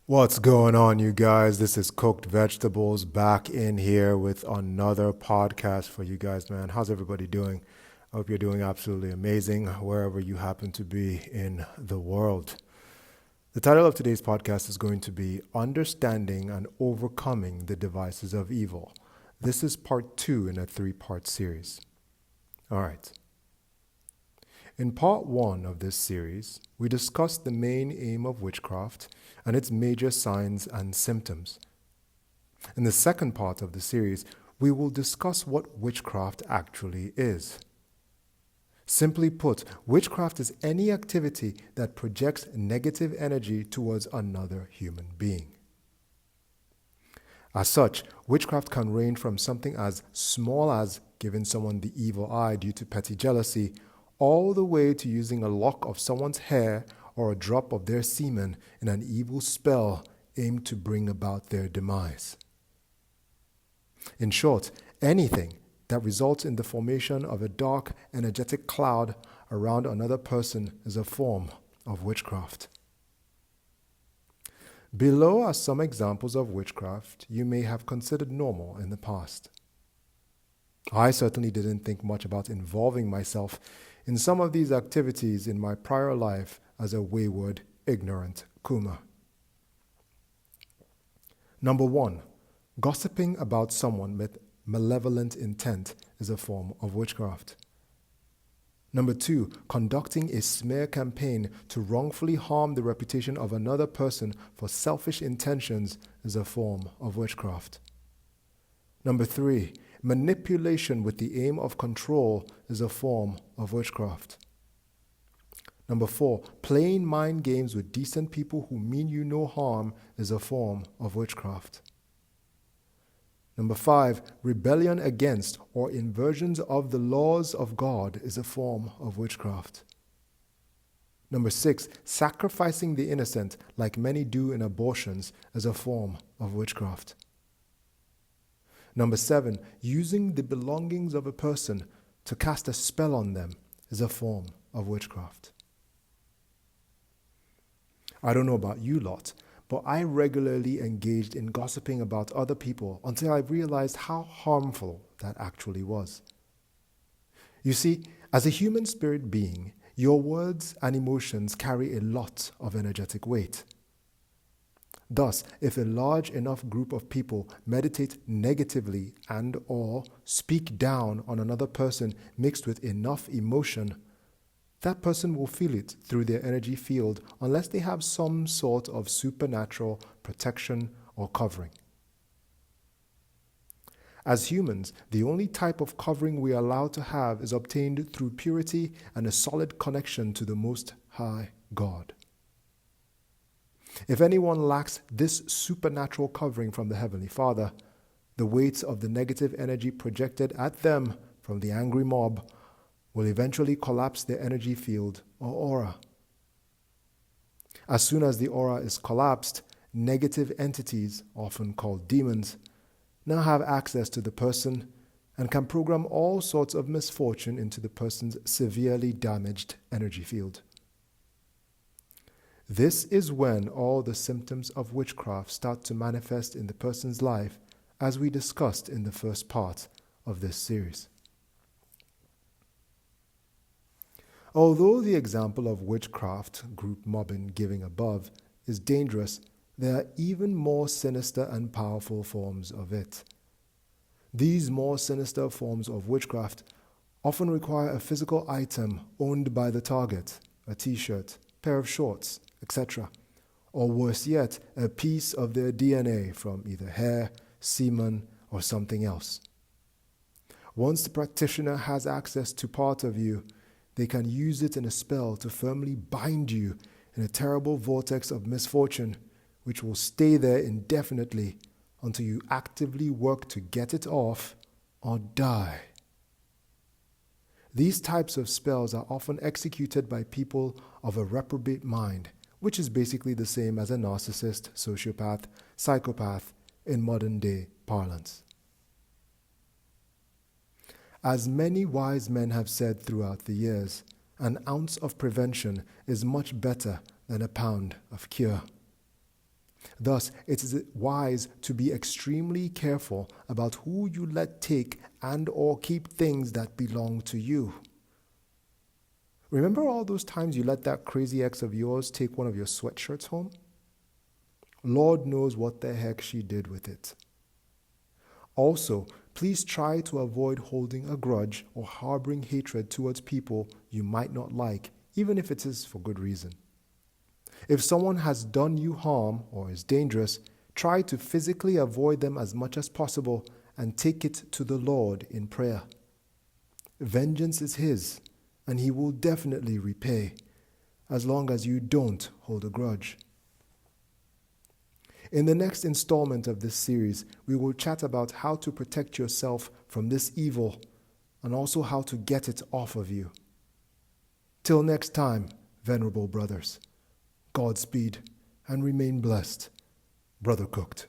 What's going on, you guys? This is Cooked Vegetables back in here with another podcast for you guys, man. How's everybody doing? I hope you're doing absolutely amazing wherever you happen to be in the world. The title of today's podcast is going to be Understanding and Overcoming the Devices of Evil. This is part 2 in a 3-part series. All right. In part 1 of this series, we discussed the main aim of witchcraft and its major signs and symptoms. In the second part of the series, we will discuss what witchcraft actually is. Simply put, witchcraft is any activity that projects negative energy towards another human being. As such, witchcraft can range from something as small as giving someone the evil eye due to petty jealousy, all the way to using a lock of someone's hair or a drop of their semen in an evil spell aimed to bring about their demise. In short, anything that results in the formation of a dark, energetic cloud around another person is a form of witchcraft. Below are some examples of witchcraft you may have considered normal in the past. I certainly didn't think much about involving myself in some of these activities in my prior life as a wayward, ignorant Kuma. Number 1, gossiping about someone with malevolent intent is a form of witchcraft. Number 2, conducting a smear campaign to wrongfully harm the reputation of another person for selfish intentions is a form of witchcraft. Number 3, manipulation with the aim of control is a form of witchcraft. Number 4, playing mind games with decent people who mean you no harm is a form of witchcraft. Number 5, rebellion against or inversions of the laws of God is a form of witchcraft. Number 6, sacrificing the innocent, like many do in abortions, is a form of witchcraft. Number 7, using the belongings of a person to cast a spell on them is a form of witchcraft. I don't know about you lot, but I regularly engaged in gossiping about other people until I realized how harmful that actually was. You see, as a human spirit being, your words and emotions carry a lot of energetic weight. Thus, if a large enough group of people meditate negatively and or speak down on another person mixed with enough emotion, that person will feel it through their energy field unless they have some sort of supernatural protection or covering. As humans, the only type of covering we are allowed to have is obtained through purity and a solid connection to the Most High God. If anyone lacks this supernatural covering from the Heavenly Father, the weight of the negative energy projected at them from the angry mob will eventually collapse their energy field or aura. As soon as the aura is collapsed, negative entities, often called demons, now have access to the person and can program all sorts of misfortune into the person's severely damaged energy field. This is when all the symptoms of witchcraft start to manifest in the person's life, as we discussed in the first part of this series. Although the example of witchcraft, group mobbing giving above, is dangerous, there are even more sinister and powerful forms of it. These more sinister forms of witchcraft often require a physical item owned by the target, a t-shirt, pair of shorts, etc., or worse yet, a piece of their DNA from either hair, semen, or something else. Once the practitioner has access to part of you, they can use it in a spell to firmly bind you in a terrible vortex of misfortune, which will stay there indefinitely until you actively work to get it off or die. These types of spells are often executed by people of a reprobate mind, which is basically the same as a narcissist, sociopath, psychopath in modern day parlance. As many wise men have said throughout the years, an ounce of prevention is much better than a pound of cure. Thus, it is wise to be extremely careful about who you let take and or keep things that belong to you. Remember all those times you let that crazy ex of yours take one of your sweatshirts home? Lord knows what the heck she did with it. Also, please try to avoid holding a grudge or harboring hatred towards people you might not like, even if it is for good reason. If someone has done you harm or is dangerous, try to physically avoid them as much as possible and take it to the Lord in prayer. Vengeance is His, and He will definitely repay, as long as you don't hold a grudge. In the next installment of this series, we will chat about how to protect yourself from this evil and also how to get it off of you. Till next time, venerable brothers, Godspeed and remain blessed. Brother Cooked.